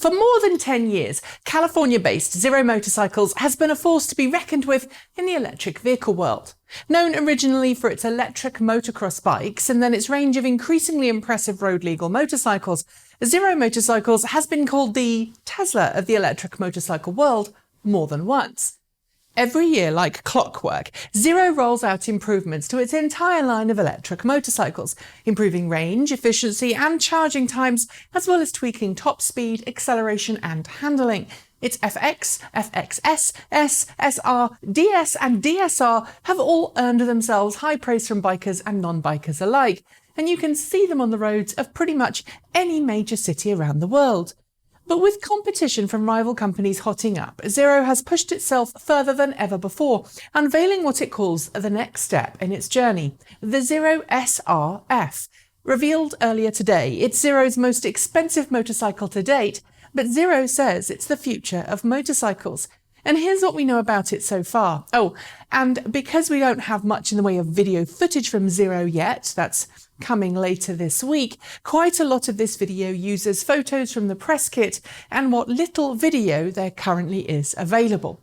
For more than 10 years, California-based Zero Motorcycles has been a force to be reckoned with in the electric vehicle world. Known originally for its electric motocross bikes and then its range of increasingly impressive road-legal motorcycles, Zero Motorcycles has been called the Tesla of the electric motorcycle world more than once. Every year, like clockwork, Zero rolls out improvements to its entire line of electric motorcycles, improving range, efficiency and charging times, as well as tweaking top speed, acceleration and handling. Its FX, FXS, S, SR, DS and DSR have all earned themselves high praise from bikers and non-bikers alike, and you can see them on the roads of pretty much any major city around the world. But with competition from rival companies hotting up, Zero has pushed itself further than ever before, unveiling what it calls the next step in its journey, the Zero SRF. Revealed earlier today, it's Zero's most expensive motorcycle to date, but Zero says it's the future of motorcycles. And here's what we know about it so far. Oh, and because we don't have much in the way of video footage from Zero yet, that's coming later this week, quite a lot of this video uses photos from the press kit and what little video there currently is available.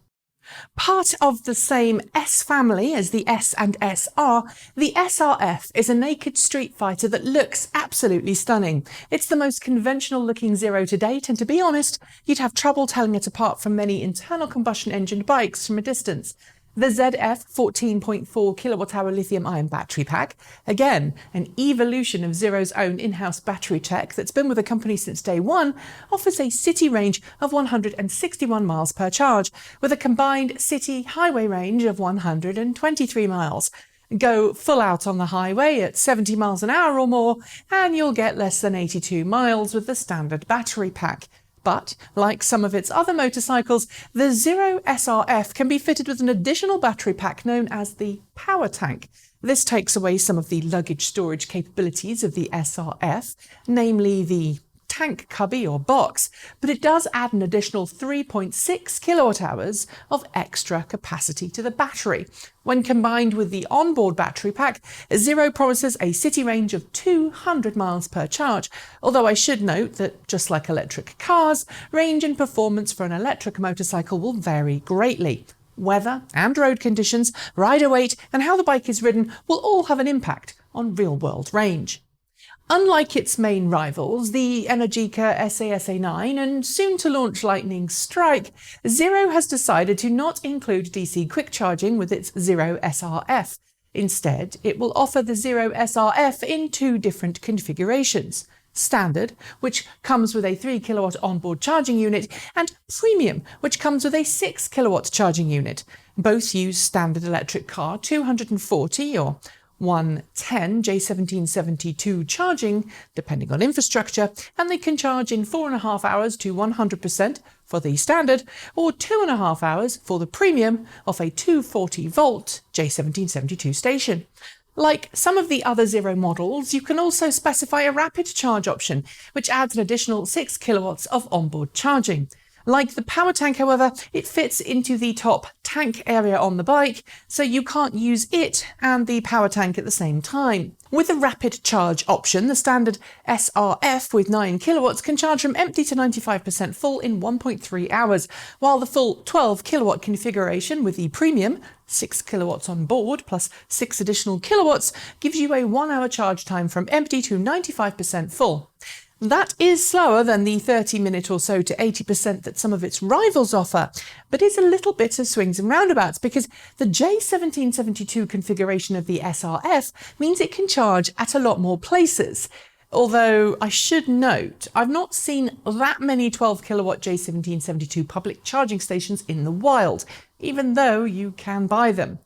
Part of the same S family as the S and SR, the SRF is a naked street fighter that looks absolutely stunning. It's the most conventional looking Zero to date, and to be honest, you'd have trouble telling it apart from many internal combustion engine bikes from a distance. The ZF 14.4 kWh lithium-ion battery pack, again an evolution of Zero's own in-house battery tech that's been with the company since day one, offers a city range of 161 miles per charge, with a combined city-highway range of 123 miles. Go full out on the highway at 70 miles an hour or more, and you'll get less than 82 miles with the standard battery pack. But, like some of its other motorcycles, the Zero SRF can be fitted with an additional battery pack known as the power tank. This takes away some of the luggage storage capabilities of the SRF, namely the tank cubby or box, but it does add an additional 3.6 kilowatt hours of extra capacity to the battery. When combined with the onboard battery pack, Zero promises a city range of 200 miles per charge, although I should note that just like electric cars, range and performance for an electric motorcycle will vary greatly. Weather and road conditions, rider weight and how the bike is ridden will all have an impact on real-world range. Unlike its main rivals, the Energica SA-SA9 and soon-to-launch Lightning Strike, Zero has decided to not include DC quick charging with its Zero SRF. Instead, it will offer the Zero SRF in two different configurations. Standard, which comes with a 3 kilowatt onboard charging unit, and Premium, which comes with a 6 kilowatt charging unit. Both use standard electric car 240 or 110 J1772 charging, depending on infrastructure, and they can charge in 4.5 hours to 100% for the standard, or 2.5 hours for the premium off a 240-volt J1772 station. Like some of the other Zero models, you can also specify a rapid charge option, which adds an additional 6 kilowatts of onboard charging. Like the power tank, however, it fits into the top tank area on the bike, so you can't use it and the power tank at the same time. With the rapid charge option, the standard SRF with 9 kilowatts can charge from empty to 95% full in 1.3 hours, while the full 12 kilowatt configuration with the premium, 6 kilowatts on board plus 6 additional kilowatts, gives you a 1-hour charge time from empty to 95% full. That is slower than the 30-minute or so to 80% that some of its rivals offer, but it's a little bit of swings and roundabouts because the J1772 configuration of the SRF means it can charge at a lot more places. Although I should note, I've not seen that many 12 kilowatt J1772 public charging stations in the wild, even though you can buy them.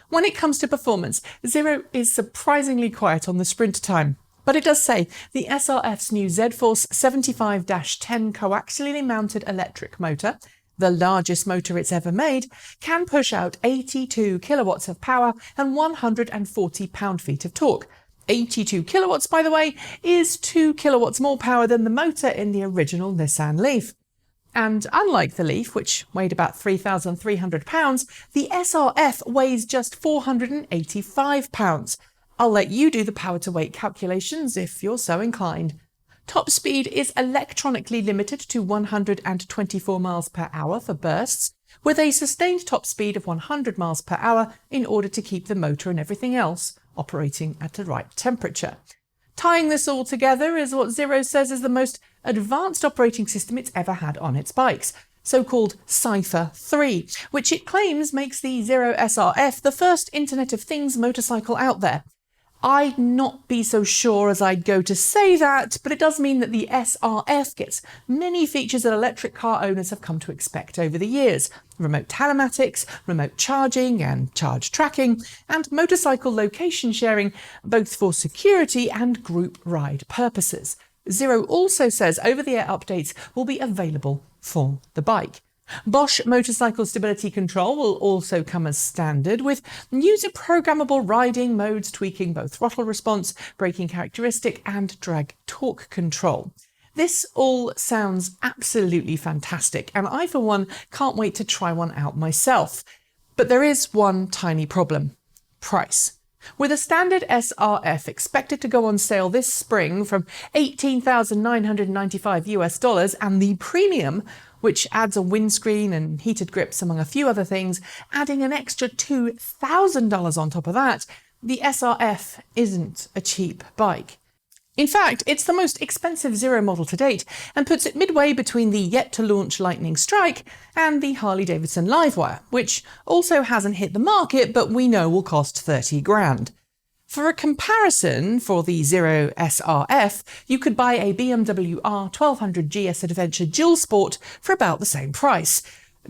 When it comes to performance, Zero is surprisingly quiet on the sprint time. But it does say the SRF's new Z-Force 75-10 coaxially mounted electric motor, the largest motor it's ever made, can push out 82 kilowatts of power and 140 pound-feet of torque. 82 kilowatts, by the way, is 2 kilowatts more power than the motor in the original Nissan Leaf. And unlike the Leaf, which weighed about 3,300 pounds, the SRF weighs just 485 pounds. I'll let you do the power to weight calculations if you're so inclined. Top speed is electronically limited to 124 miles per hour for bursts, with a sustained top speed of 100 miles per hour in order to keep the motor and everything else operating at the right temperature. Tying this all together is what Niro says is the most advanced operating system it's ever had on its bikes, so-called Cypher 3, which it claims makes the Niro SRF the first Internet of Things motorcycle out there. I'd not be so sure as I'd go to say that, but it does mean that the SRF gets many features that electric car owners have come to expect over the years. Remote telematics, remote charging and charge tracking, and motorcycle location sharing, both for security and group ride purposes. Niro also says over-the-air updates will be available for the bike. Bosch motorcycle stability control will also come as standard, with user-programmable riding modes tweaking both throttle response, braking characteristic and drag torque control. This all sounds absolutely fantastic, and I for one can't wait to try one out myself. But there is one tiny problem: price. With a standard SRF expected to go on sale this spring from $18,995 and the premium, which adds a windscreen and heated grips among a few other things, adding an extra $2,000 on top of that, the SRF isn't a cheap bike. In fact, it's the most expensive Niro model to date and puts it midway between the yet-to-launch Lightning Strike and the Harley-Davidson Livewire, which also hasn't hit the market but we know will cost 30 grand. For a comparison, for the Niro SRF, you could buy a BMW R1200 GS Adventure Dual Sport for about the same price.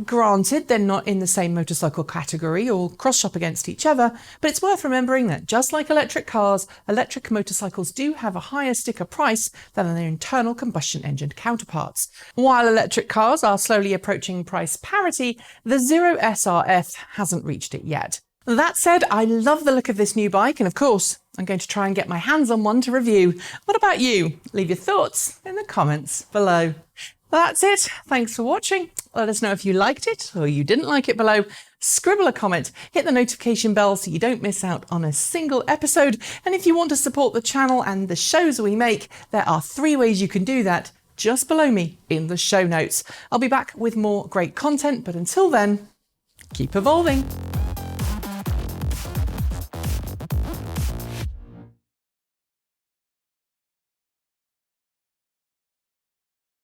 Granted, they're not in the same motorcycle category or cross-shop against each other, but it's worth remembering that just like electric cars, electric motorcycles do have a higher sticker price than their internal combustion engine counterparts. While electric cars are slowly approaching price parity, the Niro SRF hasn't reached it yet. That said, I love the look of this new bike, and of course, I'm going to try and get my hands on one to review. What about you? Leave your thoughts in the comments below. That's it. Thanks for watching. Let us know if you liked it or you didn't like it below. Scribble a comment, hit the notification bell so you don't miss out on a single episode. And if you want to support the channel and the shows we make, there are 3 ways you can do that just below me in the show notes. I'll be back with more great content, but until then, keep evolving.